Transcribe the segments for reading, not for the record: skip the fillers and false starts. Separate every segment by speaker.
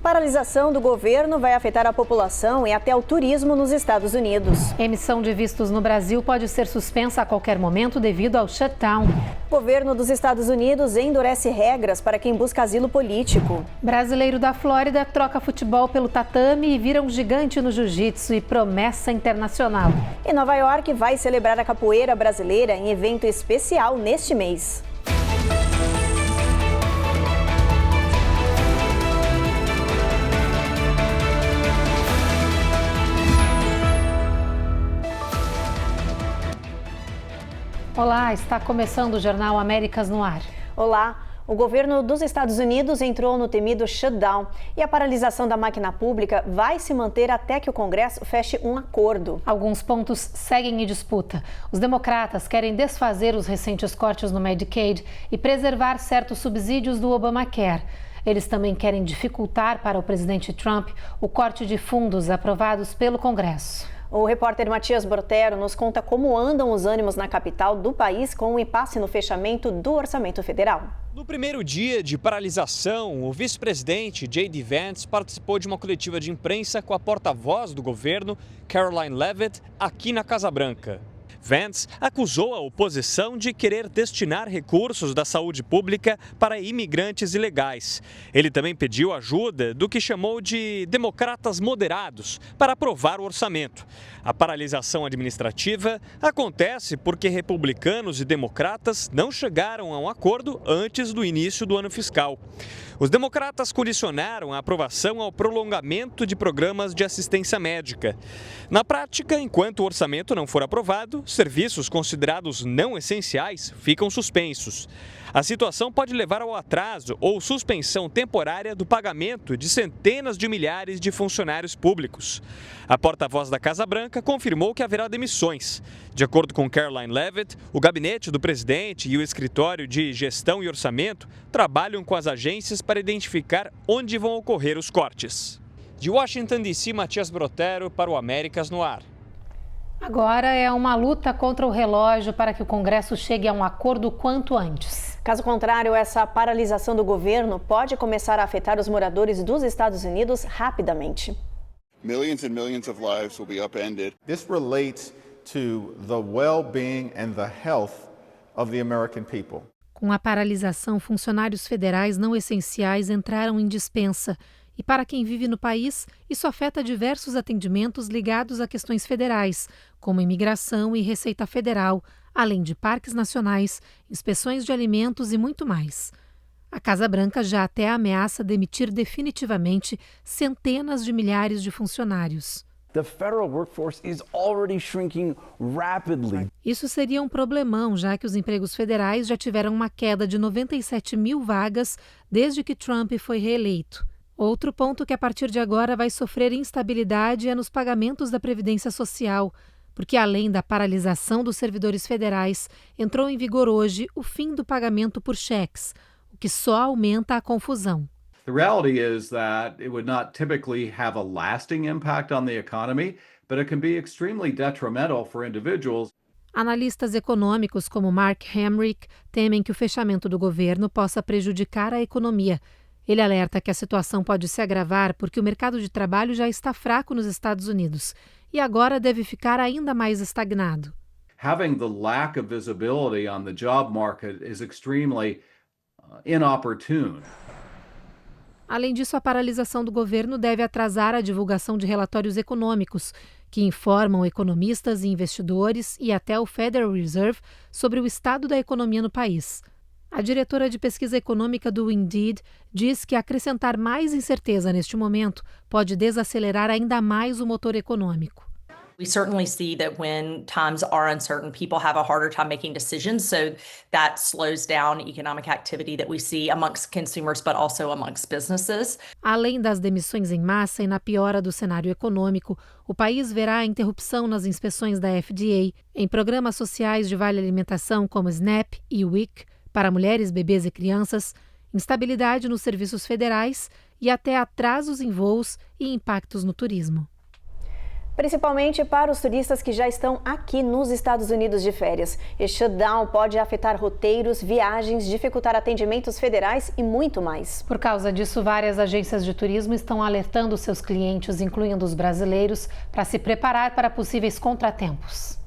Speaker 1: Paralisação do governo vai afetar a população e até o turismo nos Estados Unidos.
Speaker 2: Emissão de vistos no Brasil pode ser suspensa a qualquer momento devido ao shutdown.
Speaker 1: O governo dos Estados Unidos endurece regras para quem busca asilo político.
Speaker 2: Brasileiro da Flórida troca futebol pelo tatame e vira um gigante no jiu-jitsu e promessa internacional.
Speaker 1: E Nova York vai celebrar a capoeira brasileira em evento especial neste mês.
Speaker 2: Olá, está começando o Jornal Américas no Ar.
Speaker 1: Olá, o governo dos Estados Unidos entrou no temido shutdown e a paralisação da máquina pública vai se manter até que o Congresso feche um acordo.
Speaker 2: Alguns pontos seguem em disputa. Os democratas querem desfazer os recentes cortes no Medicaid e preservar certos subsídios do Obamacare. Eles também querem dificultar para o presidente Trump o corte de fundos aprovados pelo Congresso.
Speaker 1: O repórter Matias Brotero nos conta como andam os ânimos na capital do país com o impasse no fechamento do orçamento federal.
Speaker 3: No primeiro dia de paralisação, o vice-presidente J.D. Vance participou de uma coletiva de imprensa com a porta-voz do governo, Karoline Leavitt, aqui na Casa Branca. Vance acusou a oposição de querer destinar recursos da saúde pública para imigrantes ilegais. Ele também pediu ajuda do que chamou de democratas moderados para aprovar o orçamento. A paralisação administrativa acontece porque republicanos e democratas não chegaram a um acordo antes do início do ano fiscal. Os democratas condicionaram a aprovação ao prolongamento de programas de assistência médica. Na prática, enquanto o orçamento não for aprovado, serviços considerados não essenciais ficam suspensos. A situação pode levar ao atraso ou suspensão temporária do pagamento de centenas de milhares de funcionários públicos. A porta-voz da Casa Branca confirmou que haverá demissões. De acordo com Karoline Leavitt, o gabinete do presidente e o escritório de gestão e orçamento trabalham com as agências para identificar onde vão ocorrer os cortes. De Washington, D.C., Matias Brotero para o Américas no Ar.
Speaker 2: Agora é uma luta contra o relógio para que o Congresso chegue a um acordo quanto antes.
Speaker 1: Caso contrário, essa paralisação do governo pode começar a afetar os moradores dos Estados Unidos rapidamente.
Speaker 4: Millions and millions of lives will be upended.
Speaker 5: This relates to the well-being and the health of the American people.
Speaker 2: Com a paralisação, funcionários federais não essenciais entraram em dispensa. E para quem vive no país, isso afeta diversos atendimentos ligados a questões federais, como imigração e Receita Federal, além de parques nacionais, inspeções de alimentos e muito mais. A Casa Branca já até ameaça demitir definitivamente centenas de milhares de funcionários.
Speaker 6: The federal workforce is already shrinking rapidly.
Speaker 2: Isso seria um problemão, já que os empregos federais já tiveram uma queda de 97 mil vagas desde que Trump foi reeleito. Outro ponto que a partir de agora vai sofrer instabilidade é nos pagamentos da Previdência Social, porque além da paralisação dos servidores federais, entrou em vigor hoje o fim do pagamento por cheques, o que só aumenta a confusão.
Speaker 7: The reality is that it would not typically have a lasting impact on the economy, but it can be extremely detrimental for individuals.
Speaker 2: Analistas econômicos como Mark Hamrick temem que o fechamento do governo possa prejudicar a economia. Ele alerta que a situação pode se agravar porque o mercado de trabalho já está fraco nos Estados Unidos e agora deve ficar ainda mais estagnado.
Speaker 7: Having the lack of visibility on the job market is extremely inopportune.
Speaker 2: Além disso, a paralisação do governo deve atrasar a divulgação de relatórios econômicos, que informam economistas e investidores e até o Federal Reserve sobre o estado da economia no país. A diretora de pesquisa econômica do Indeed diz que acrescentar mais incerteza neste momento pode desacelerar ainda mais o motor econômico.
Speaker 8: We certainly see that when times are uncertain, people have a harder time making decisions, so that slows down economic activity that we see amongst consumers, but also amongst businesses.
Speaker 2: Além das demissões em massa e na piora do cenário econômico, o país verá a interrupção nas inspeções da FDA em programas sociais de vale-alimentação como SNAP e WIC para mulheres, bebês e crianças, instabilidade nos serviços federais e até atrasos em voos e impactos no turismo.
Speaker 1: Principalmente para os turistas que já estão aqui nos Estados Unidos de férias. Este shutdown pode afetar roteiros, viagens, dificultar atendimentos federais e muito mais.
Speaker 2: Por causa disso, várias agências de turismo estão alertando seus clientes, incluindo os brasileiros, para se preparar para possíveis contratempos.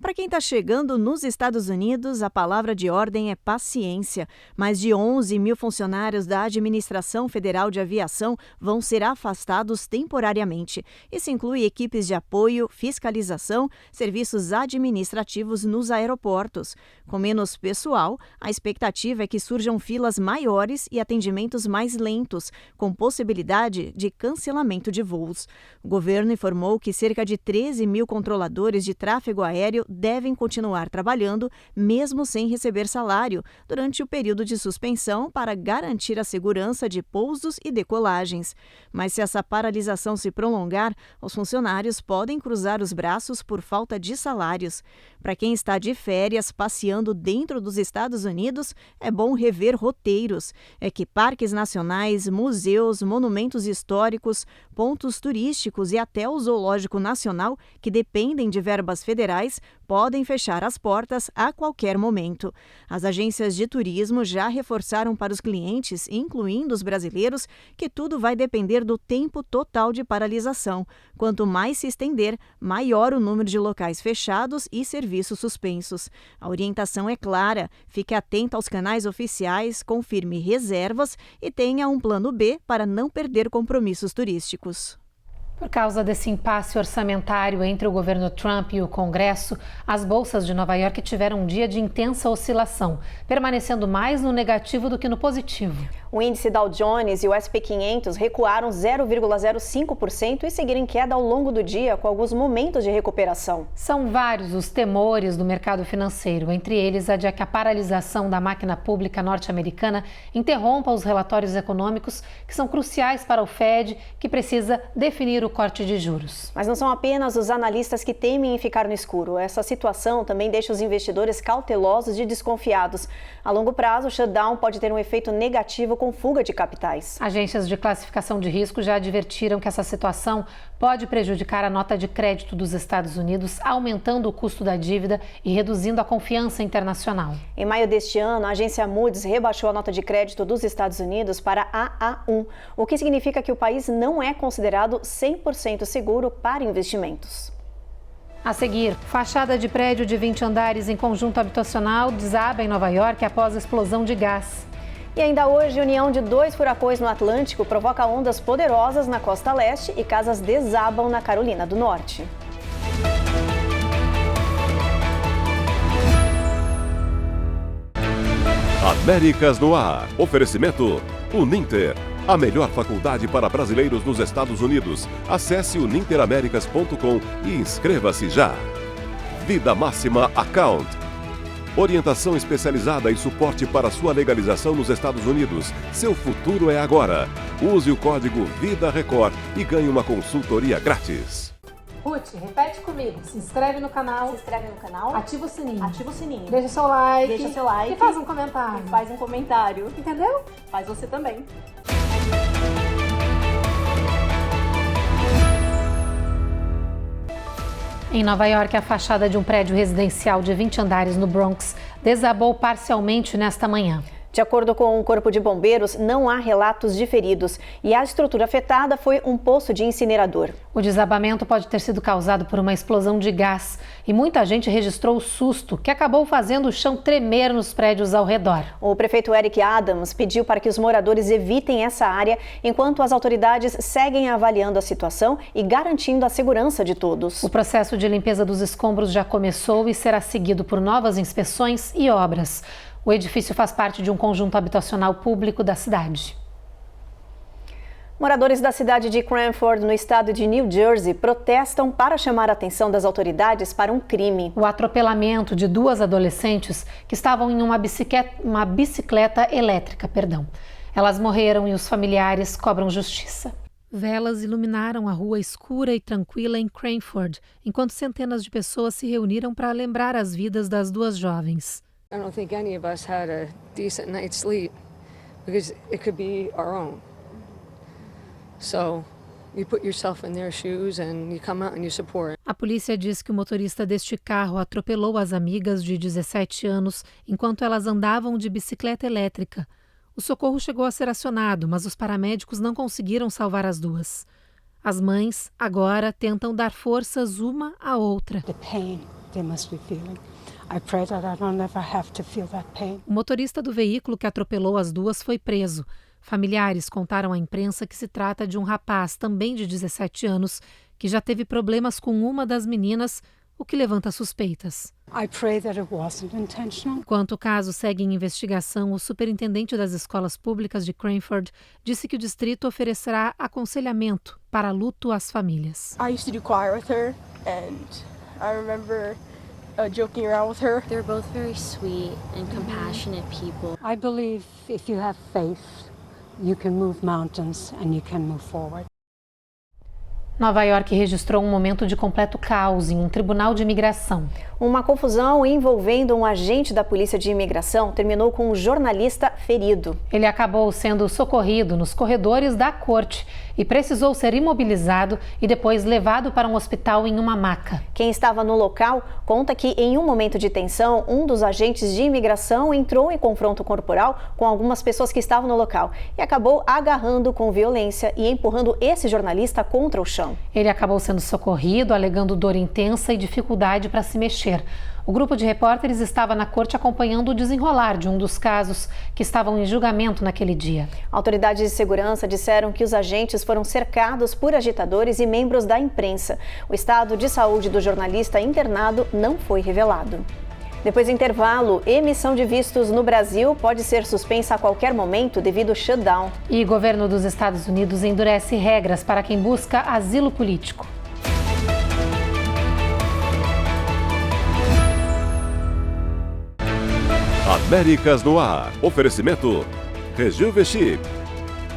Speaker 1: Para quem está chegando nos Estados Unidos, a palavra de ordem é paciência. Mais de 11 mil funcionários da Administração Federal de Aviação vão ser afastados temporariamente. Isso inclui equipes de apoio, fiscalização, serviços administrativos nos aeroportos. Com menos pessoal, a expectativa é que surjam filas maiores e atendimentos mais lentos, com possibilidade de cancelamento de voos. O governo informou que cerca de 13 mil controladores de tráfego aéreo devem continuar trabalhando, mesmo sem receber salário, durante o período de suspensão para garantir a segurança de pousos e decolagens. Mas se essa paralisação se prolongar, os funcionários podem cruzar os braços por falta de salários. Para quem está de férias passeando dentro dos Estados Unidos, é bom rever roteiros. É que parques nacionais, museus, monumentos históricos, pontos turísticos e até o Zoológico Nacional, que dependem de verbas federais, podem fechar as portas a qualquer momento. As agências de turismo já reforçaram para os clientes, incluindo os brasileiros, que tudo vai depender do tempo total de paralisação. Quanto mais se estender, maior o número de locais fechados e serviços suspensos. A orientação é clara: fique atento aos canais oficiais, confirme reservas e tenha um plano B para não perder compromissos turísticos.
Speaker 2: Por causa desse impasse orçamentário entre o governo Trump e o Congresso, as bolsas de Nova York tiveram um dia de intensa oscilação, permanecendo mais no negativo do que no positivo.
Speaker 1: O índice Dow Jones e o S&P 500 recuaram 0,05% e seguiram em queda ao longo do dia, com alguns momentos de recuperação.
Speaker 2: São vários os temores do mercado financeiro, entre eles a de que a paralisação da máquina pública norte-americana interrompa os relatórios econômicos que são cruciais para o Fed, que precisa definir o corte de juros.
Speaker 1: Mas não são apenas os analistas que temem em ficar no escuro. Essa situação também deixa os investidores cautelosos e desconfiados. A longo prazo, o shutdown pode ter um efeito negativo com fuga de capitais.
Speaker 2: Agências de classificação de risco já advertiram que essa situação pode prejudicar a nota de crédito dos Estados Unidos, aumentando o custo da dívida e reduzindo a confiança internacional.
Speaker 1: Em maio deste ano, a agência Moody's rebaixou a nota de crédito dos Estados Unidos para AA1, o que significa que o país não é considerado 100% seguro para investimentos.
Speaker 2: A seguir, fachada de prédio de 20 andares em conjunto habitacional desaba em Nova York após explosão de gás.
Speaker 1: E ainda hoje, união de 2 furacões no Atlântico provoca ondas poderosas na costa leste e casas desabam na Carolina do Norte.
Speaker 9: Américas no ar. Oferecimento Uninter, a melhor faculdade para brasileiros nos Estados Unidos. Acesse uninteraméricas.com e inscreva-se já. Vida Máxima Account. Orientação especializada e suporte para sua legalização nos Estados Unidos. Seu futuro é agora. Use o código VIDARECORD e ganhe uma consultoria grátis.
Speaker 2: Ruth, repete comigo. Se inscreve no canal.
Speaker 1: Se inscreve no canal.
Speaker 2: Ativa o sininho.
Speaker 1: Ativa o sininho.
Speaker 2: Deixa seu like.
Speaker 1: Deixa seu like.
Speaker 2: E faz um comentário.
Speaker 1: E faz um comentário.
Speaker 2: Entendeu?
Speaker 1: Faz você também.
Speaker 2: Em Nova York, a fachada de um prédio residencial de 20 andares no Bronx desabou parcialmente nesta manhã.
Speaker 1: De acordo com o Corpo de Bombeiros, não há relatos de feridos e a estrutura afetada foi um poço de incinerador.
Speaker 2: O desabamento pode ter sido causado por uma explosão de gás e muita gente registrou o susto, que acabou fazendo o chão tremer nos prédios ao redor.
Speaker 1: O prefeito Eric Adams pediu para que os moradores evitem essa área, enquanto as autoridades seguem avaliando a situação e garantindo a segurança de todos.
Speaker 2: O processo de limpeza dos escombros já começou e será seguido por novas inspeções e obras. O edifício faz parte de um conjunto habitacional público da cidade.
Speaker 1: Moradores da cidade de Cranford, no estado de New Jersey, protestam para chamar a atenção das autoridades para um crime.
Speaker 2: O atropelamento de 2 adolescentes que estavam em uma bicicleta elétrica. Elas morreram e os familiares cobram justiça. Velas iluminaram a rua escura e tranquila em Cranford, enquanto centenas de pessoas se reuniram para lembrar as vidas das 2 jovens.
Speaker 10: I don't think any of us had a decent night's sleep because it could be our own. So You put yourself in their shoes and you come out and you support.
Speaker 2: A polícia diz que o motorista deste carro atropelou as amigas de 17 anos enquanto elas andavam de bicicleta elétrica. O socorro chegou a ser acionado, mas os paramédicos não conseguiram salvar as duas. As mães, agora, tentam dar forças uma à outra.
Speaker 11: The pain they must be feeling. I pray that I don't ever have to feel that pain.
Speaker 2: O motorista do veículo que atropelou as duas foi preso. Familiares contaram à imprensa que se trata de um rapaz, também de 17 anos, que já teve problemas com uma das meninas, o que levanta suspeitas.
Speaker 11: I pray that it wasn't intentional.
Speaker 2: Enquanto o caso segue em investigação, o superintendente das escolas públicas de Cranford disse que o distrito oferecerá aconselhamento para luto às famílias.
Speaker 12: I used to do choir with her and I remember joking around with her.
Speaker 13: They're both very sweet and compassionate people.
Speaker 11: I believe if you have faith, you can move mountains and you can move forward.
Speaker 2: Nova York registrou um momento de completo caos em um tribunal de imigração.
Speaker 1: Uma confusão envolvendo um agente da polícia de imigração terminou com um jornalista ferido.
Speaker 2: Ele acabou sendo socorrido nos corredores da corte e precisou ser imobilizado e depois levado para um hospital em uma maca.
Speaker 1: Quem estava no local conta que em um momento de tensão, um dos agentes de imigração entrou em confronto corporal com algumas pessoas que estavam no local e acabou agarrando com violência e empurrando esse jornalista contra o chão.
Speaker 2: Ele acabou sendo socorrido, alegando dor intensa e dificuldade para se mexer. O grupo de repórteres estava na corte acompanhando o desenrolar de um dos casos que estavam em julgamento naquele dia.
Speaker 1: Autoridades de segurança disseram que os agentes foram cercados por agitadores e membros da imprensa. O estado de saúde do jornalista internado não foi revelado. Depois do intervalo, emissão de vistos no Brasil pode ser suspensa a qualquer momento devido ao shutdown.
Speaker 2: E o governo dos Estados Unidos endurece regras para quem busca asilo político.
Speaker 9: Américas no ar. Oferecimento Rejuvenesce.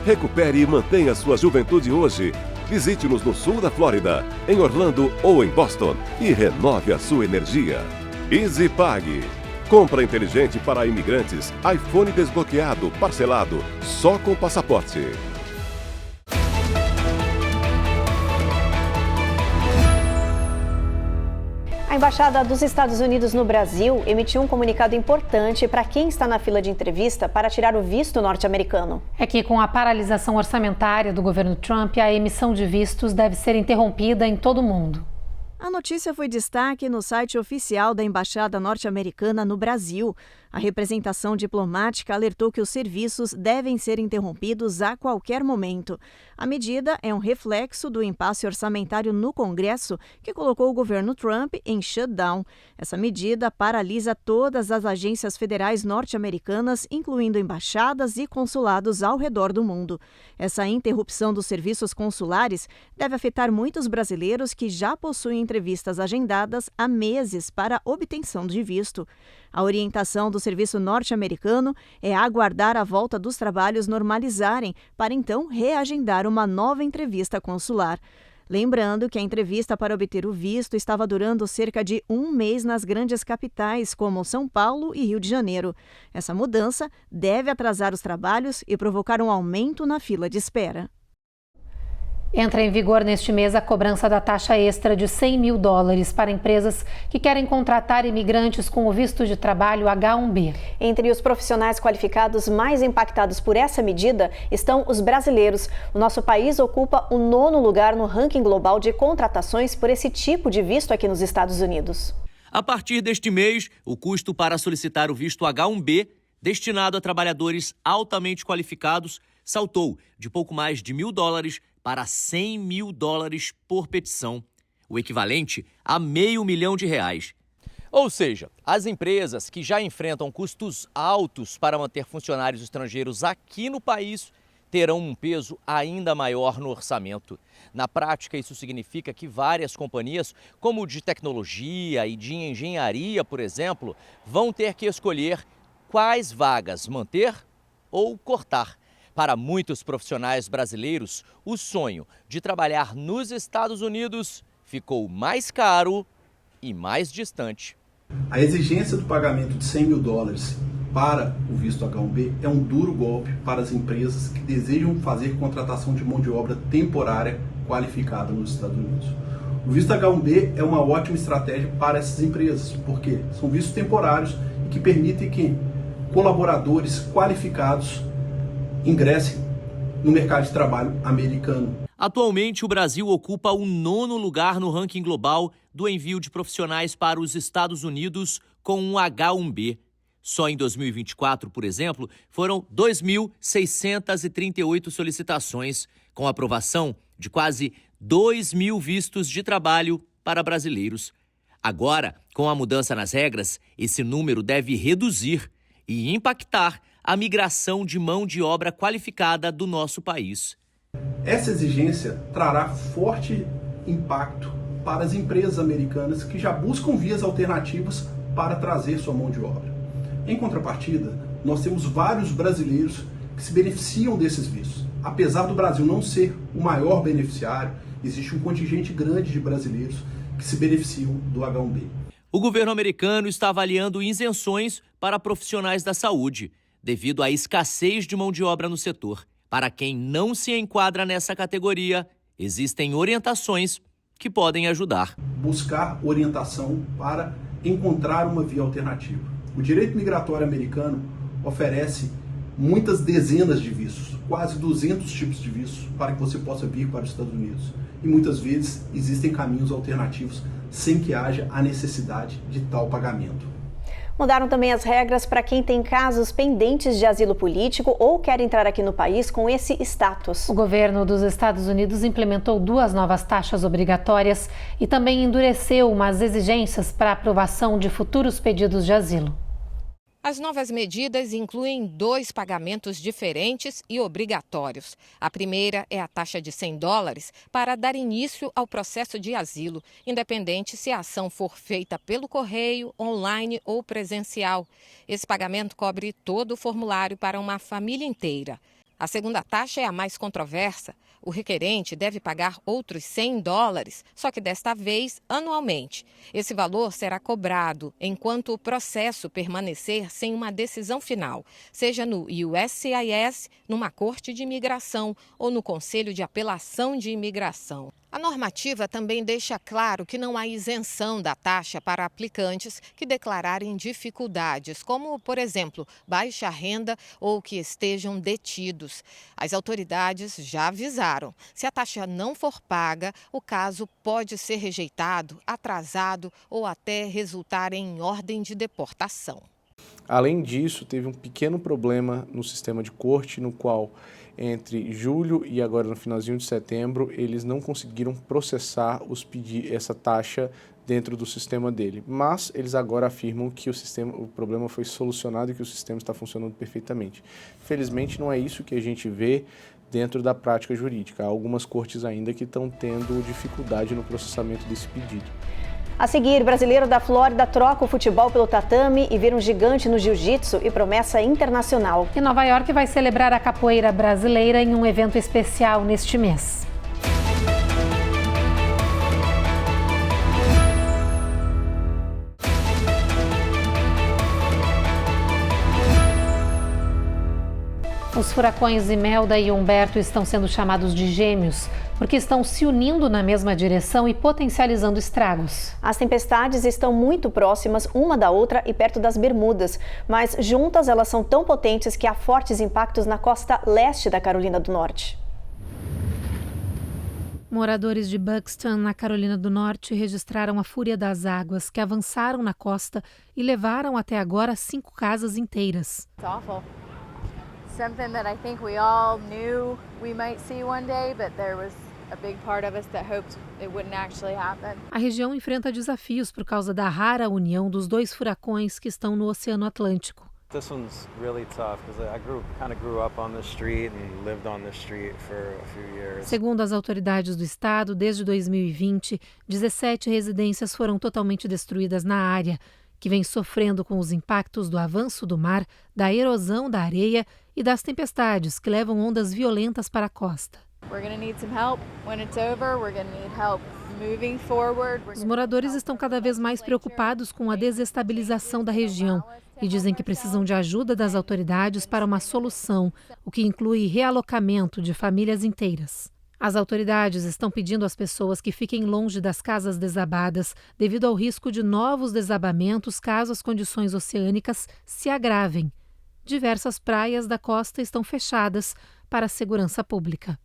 Speaker 9: Recupere e mantenha sua juventude hoje. Visite-nos no sul da Flórida, em Orlando ou em Boston e renove a sua energia. EasyPag. Compra inteligente para imigrantes. iPhone desbloqueado, parcelado, só com passaporte.
Speaker 1: A Embaixada dos Estados Unidos no Brasil emitiu um comunicado importante para quem está na fila de entrevista para tirar o visto norte-americano.
Speaker 2: É que com a paralisação orçamentária do governo Trump, a emissão de vistos deve ser interrompida em todo o mundo.
Speaker 1: A notícia foi destaque no site oficial da Embaixada norte-americana no Brasil. A representação diplomática alertou que os serviços devem ser interrompidos a qualquer momento. A medida é um reflexo do impasse orçamentário no Congresso, que colocou o governo Trump em shutdown. Essa medida paralisa todas as agências federais norte-americanas, incluindo embaixadas e consulados ao redor do mundo. Essa interrupção dos serviços consulares deve afetar muitos brasileiros que já possuem entrevistas agendadas há meses para obtenção de visto. A orientação do serviço norte-americano é aguardar a volta dos trabalhos normalizarem para então reagendar uma nova entrevista consular. Lembrando que a entrevista para obter o visto estava durando cerca de um mês nas grandes capitais, como São Paulo e Rio de Janeiro. Essa mudança deve atrasar os trabalhos e provocar um aumento na fila de espera.
Speaker 2: Entra em vigor neste mês a cobrança da taxa extra de $100 mil para empresas que querem contratar imigrantes com o visto de trabalho H-1B.
Speaker 1: Entre os profissionais qualificados mais impactados por essa medida estão os brasileiros. O nosso país ocupa o 9º lugar no ranking global de contratações por esse tipo de visto aqui nos Estados Unidos.
Speaker 14: A partir deste mês, o custo para solicitar o visto H-1B, destinado a trabalhadores altamente qualificados, saltou de pouco mais de $1.000 para $100 mil por petição, o equivalente a R$500 mil. Ou seja, as empresas que já enfrentam custos altos para manter funcionários estrangeiros aqui no país terão um peso ainda maior no orçamento. Na prática, isso significa que várias companhias, como de tecnologia e de engenharia, por exemplo, vão ter que escolher quais vagas manter ou cortar. Para muitos profissionais brasileiros, o sonho de trabalhar nos Estados Unidos ficou mais caro e mais distante.
Speaker 15: A exigência do pagamento de $100 mil para o visto H-1B é um duro golpe para as empresas que desejam fazer contratação de mão de obra temporária qualificada nos Estados Unidos. O visto H-1B é uma ótima estratégia para essas empresas, porque são vistos temporários e que permitem que colaboradores qualificados ingressem no mercado de trabalho americano.
Speaker 14: Atualmente, o Brasil ocupa o 9º lugar no ranking global do envio de profissionais para os Estados Unidos com um H-1B. Só em 2024, por exemplo, foram 2.638 solicitações, com aprovação de quase 2.000 vistos de trabalho para brasileiros. Agora, com a mudança nas regras, esse número deve reduzir e impactar a migração de mão de obra qualificada do nosso país.
Speaker 15: Essa exigência trará forte impacto para as empresas americanas que já buscam vias alternativas para trazer sua mão de obra. Em contrapartida, nós temos vários brasileiros que se beneficiam desses vistos. Apesar do Brasil não ser o maior beneficiário, existe um contingente grande de brasileiros que se beneficiam do H-1B.
Speaker 14: O governo americano está avaliando isenções para profissionais da saúde, devido à escassez de mão de obra no setor. Para quem não se enquadra nessa categoria, existem orientações que podem ajudar.
Speaker 15: Buscar orientação para encontrar uma via alternativa. O direito migratório americano oferece muitas dezenas de vistos, quase 200 tipos de vistos para que você possa vir para os Estados Unidos. E muitas vezes existem caminhos alternativos sem que haja a necessidade de tal pagamento.
Speaker 1: Mudaram também as regras para quem tem casos pendentes de asilo político ou quer entrar aqui no país com esse status.
Speaker 2: O governo dos Estados Unidos implementou 2 novas taxas obrigatórias e também endureceu umas exigências para a aprovação de futuros pedidos de asilo.
Speaker 16: As novas medidas incluem 2 pagamentos diferentes e obrigatórios. A primeira é a taxa de $100 para dar início ao processo de asilo, independente se a ação for feita pelo correio, online ou presencial. Esse pagamento cobre todo o formulário para uma família inteira. A segunda taxa é a mais controversa. O requerente deve pagar outros $100, só que desta vez anualmente. Esse valor será cobrado enquanto o processo permanecer sem uma decisão final, seja no USCIS, numa corte de imigração ou no Conselho de Apelação de Imigração. A normativa também deixa claro que não há isenção da taxa para aplicantes que declararem dificuldades, como, por exemplo, baixa renda ou que estejam detidos. As autoridades já avisaram. Se a taxa não for paga, o caso pode ser rejeitado, atrasado ou até resultar em ordem de deportação.
Speaker 17: Além disso, teve um pequeno problema no sistema de corte, no qual entre julho e agora no finalzinho de setembro, eles não conseguiram processar essa taxa dentro do sistema dele. Mas eles agora afirmam que o problema foi solucionado e que o sistema está funcionando perfeitamente. Felizmente, não é isso que a gente vê dentro da prática jurídica. Há algumas cortes ainda que estão tendo dificuldade no processamento desse pedido.
Speaker 1: A seguir, brasileiro da Flórida troca o futebol pelo tatame e vira um gigante no jiu-jitsu e promessa internacional.
Speaker 2: E Nova York vai celebrar a capoeira brasileira em um evento especial neste mês. Os furacões Imelda e Humberto estão sendo chamados de gêmeos, porque estão se unindo na mesma direção e potencializando estragos.
Speaker 1: As tempestades estão muito próximas uma da outra e perto das Bermudas, mas juntas elas são tão potentes que há fortes impactos na costa leste da Carolina do Norte.
Speaker 2: Moradores de Buxton, na Carolina do Norte, registraram a fúria das águas que avançaram na costa e levaram até agora 5 casas inteiras.
Speaker 18: It's awful. Something that I think we all knew we might see one day, but there was a big part of us that hoped it wouldn't actually happen.
Speaker 2: A região enfrenta desafios por causa da rara união dos 2 furacões que estão no Oceano Atlântico.
Speaker 19: This one's really tough because I grew up on this street and lived on this street for a few years.
Speaker 2: Segundo as autoridades do estado, desde 2020, 17 residências foram totalmente destruídas na área, que vem sofrendo com os impactos do avanço do mar, da erosão da areia e das tempestades que levam ondas violentas para a costa. Os moradores estão cada vez mais preocupados com a desestabilização da região e dizem que precisam de ajuda das autoridades para uma solução, o que inclui realocamento de famílias inteiras. As autoridades estão pedindo às pessoas que fiquem longe das casas desabadas devido ao risco de novos desabamentos caso as condições oceânicas se agravem. Diversas praias da costa estão fechadas para a segurança pública.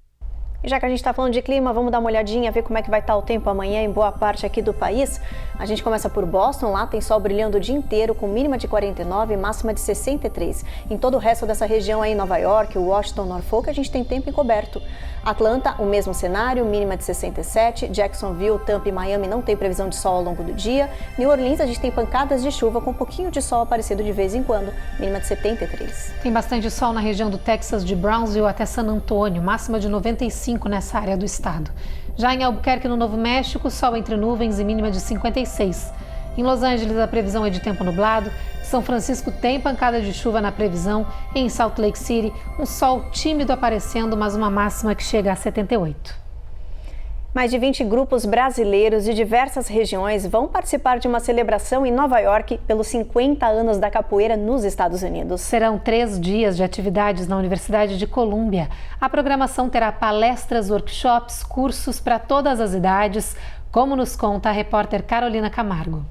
Speaker 1: E já que a gente está falando de clima, vamos dar uma olhadinha, ver como é que vai estar o tempo amanhã em boa parte aqui do país. A gente começa por Boston, lá tem sol brilhando o dia inteiro, com mínima de 49 e máxima de 63. Em todo o resto dessa região aí, Nova York, Washington, Norfolk, a gente tem tempo encoberto. Atlanta, o mesmo cenário, mínima de 67. Jacksonville, Tampa e Miami não tem previsão de sol ao longo do dia. New Orleans, a gente tem pancadas de chuva com um pouquinho de sol aparecendo de vez em quando, mínima de 73.
Speaker 2: Tem bastante sol na região do Texas, de Brownsville até San Antônio, máxima de 95 nessa área do estado. Já em Albuquerque, no Novo México, sol entre nuvens e mínima de 56. Em Los Angeles, a previsão é de tempo nublado. São Francisco tem pancada de chuva na previsão. Em Salt Lake City, um sol tímido aparecendo, mas uma máxima que chega a 78. Mais de 20 grupos brasileiros de diversas regiões vão participar de uma celebração em Nova York pelos 50 anos da capoeira nos Estados Unidos. Serão 3 dias de atividades na Universidade de Colômbia. A programação terá palestras, workshops, cursos para todas as idades, como nos conta a repórter Carolina Camargo.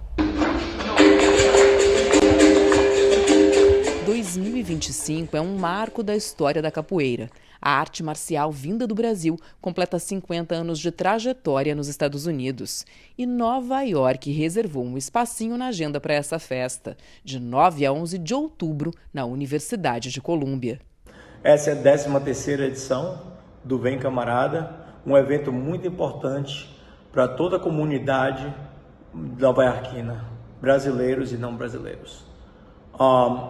Speaker 20: 2025 é um marco da história da capoeira. A arte marcial vinda do Brasil completa 50 anos de trajetória nos Estados Unidos. E Nova York reservou um espacinho na agenda para essa festa, de 9 a 11 de outubro, na Universidade de Colômbia.
Speaker 21: Essa é a 13ª edição do Vem Camarada, um evento muito importante para toda a comunidade nova-iorquina, brasileiros e não brasileiros.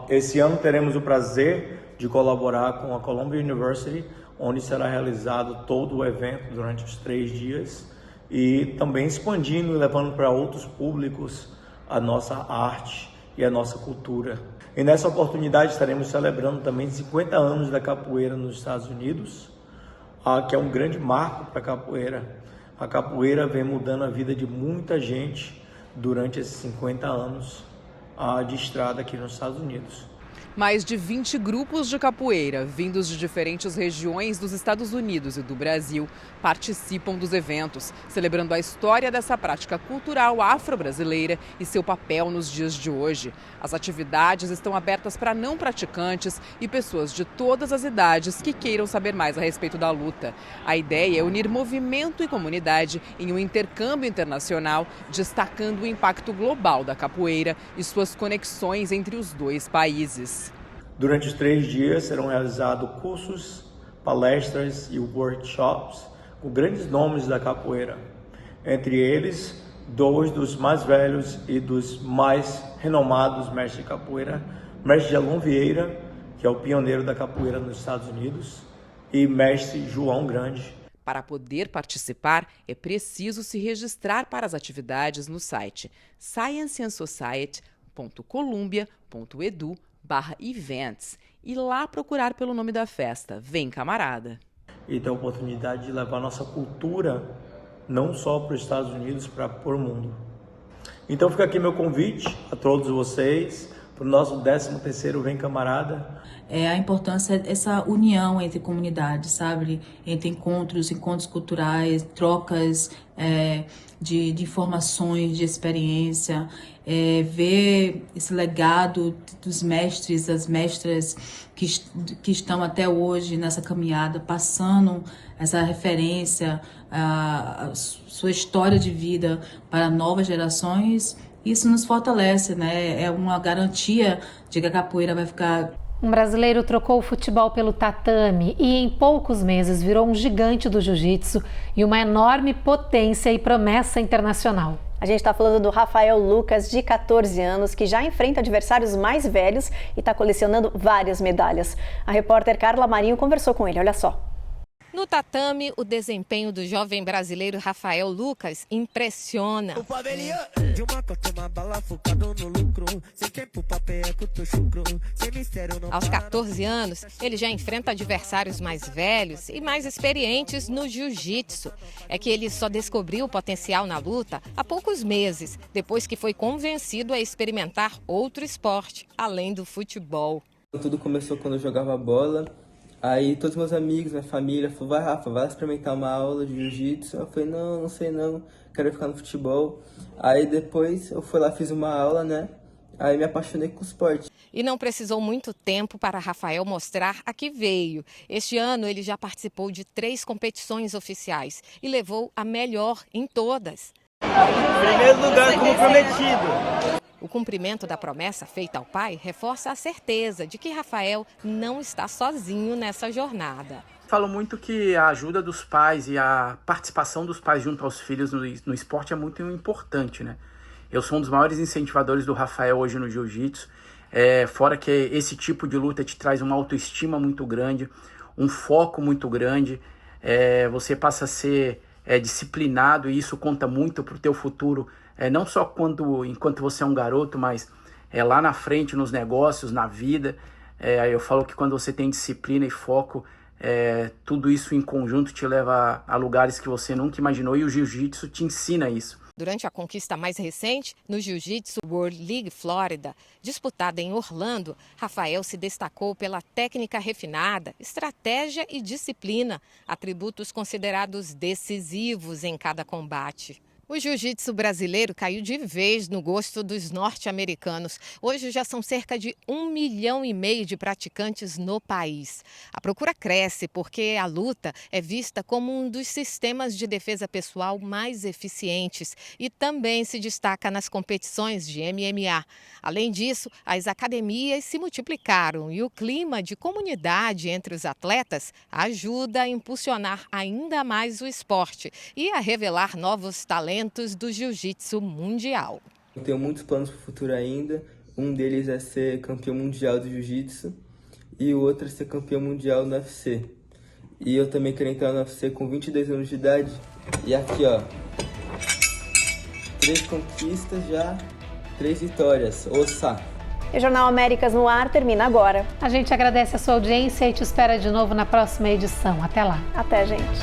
Speaker 21: Esse ano teremos o prazer de colaborar com a Columbia University, onde será realizado todo o evento durante os 3 dias e também expandindo e levando para outros públicos a nossa arte e a nossa cultura. E nessa oportunidade estaremos celebrando também 50 anos da capoeira nos Estados Unidos, que é um grande marco para a capoeira. A capoeira vem mudando a vida de muita gente durante esses 50 anos de estrada aqui nos Estados Unidos.
Speaker 20: Mais de 20 grupos de capoeira, vindos de diferentes regiões dos Estados Unidos e do Brasil, participam dos eventos, celebrando a história dessa prática cultural afro-brasileira e seu papel nos dias de hoje. As atividades estão abertas para não praticantes e pessoas de todas as idades que queiram saber mais a respeito da luta. A ideia é unir movimento e comunidade em um intercâmbio internacional, destacando o impacto global da capoeira e suas conexões entre os dois países.
Speaker 21: Durante os 3 dias serão realizados cursos, palestras e workshops com grandes nomes da capoeira. Entre eles, 2 dos mais velhos e dos mais renomados mestres de capoeira, mestre Gelon Vieira, que é o pioneiro da capoeira nos Estados Unidos, e mestre João Grande.
Speaker 20: Para poder participar, é preciso se registrar para as atividades no site scienceandsociety.columbia.edu/events e lá procurar pelo nome da festa, Vem Camarada.
Speaker 21: E ter a oportunidade de levar nossa cultura não só para os Estados Unidos, para o mundo. Então fica aqui meu convite a todos vocês para o nosso 13º Vem Camarada.
Speaker 22: A importância dessa união entre comunidades, sabe? Entre encontros culturais, trocas de informações, de experiência, ver esse legado dos mestres, das mestras que estão até hoje nessa caminhada, passando essa referência, a sua história de vida para novas gerações. Isso nos fortalece, né? É uma garantia de que a capoeira vai ficar...
Speaker 2: Um brasileiro trocou o futebol pelo tatame e em poucos meses virou um gigante do jiu-jitsu e uma enorme potência e promessa internacional. A gente está falando do Rafael Lucas, de 14 anos, que já enfrenta adversários mais velhos e está colecionando várias medalhas. A repórter Carla Marinho conversou com ele, olha só.
Speaker 16: No tatame, o desempenho do jovem brasileiro Rafael Lucas impressiona. Aos 14 anos, ele já enfrenta adversários mais velhos e mais experientes no jiu-jitsu. É que ele só descobriu o potencial na luta há poucos meses, depois que foi convencido a experimentar outro esporte, além do futebol.
Speaker 23: Tudo começou quando eu jogava bola.
Speaker 3: Aí todos meus amigos, minha família, falaram, vai Rafa, vai experimentar uma aula de jiu-jitsu. Eu falei, não sei não, quero ficar no futebol. Aí depois eu fui lá, fiz uma aula, né? Aí me apaixonei com o esporte.
Speaker 16: E não precisou muito tempo para Rafael mostrar a que veio. Este ano ele já participou de 3 competições oficiais e levou a melhor em todas.
Speaker 3: Primeiro lugar como prometido.
Speaker 16: O cumprimento da promessa feita ao pai reforça a certeza de que Rafael não está sozinho nessa jornada.
Speaker 4: Falo muito que a ajuda dos pais e a participação dos pais junto aos filhos no esporte é muito importante, né? Eu sou um dos maiores incentivadores do Rafael hoje no jiu-jitsu, fora que esse tipo de luta te traz uma autoestima muito grande, um foco muito grande, você passa a ser disciplinado e isso conta muito para o teu futuro, não só enquanto você é um garoto, mas lá na frente, nos negócios, na vida. Eu falo que quando você tem disciplina e foco, tudo isso em conjunto te leva a lugares que você nunca imaginou e o jiu-jitsu te ensina isso.
Speaker 16: Durante a conquista mais recente, no Jiu-Jitsu World League Florida, disputada em Orlando, Rafael se destacou pela técnica refinada, estratégia e disciplina, atributos considerados decisivos em cada combate. O jiu-jitsu brasileiro caiu de vez no gosto dos norte-americanos. Hoje já são cerca de 1,5 milhão de praticantes no país. A procura cresce porque a luta é vista como um dos sistemas de defesa pessoal mais eficientes e também se destaca nas competições de MMA. Além disso, as academias se multiplicaram e o clima de comunidade entre os atletas ajuda a impulsionar ainda mais o esporte e a revelar novos talentos do jiu-jitsu mundial.
Speaker 3: Eu tenho muitos planos para o futuro ainda. Um deles é ser campeão mundial do jiu-jitsu e o outro é ser campeão mundial no UFC. E eu também quero entrar no UFC com 22 anos de idade. E aqui, ó, 3 conquistas já, 3 vitórias. Ossa!
Speaker 1: O Jornal Américas no Ar termina agora.
Speaker 2: A gente agradece a sua audiência e te espera de novo na próxima edição. Até lá.
Speaker 1: Até, gente.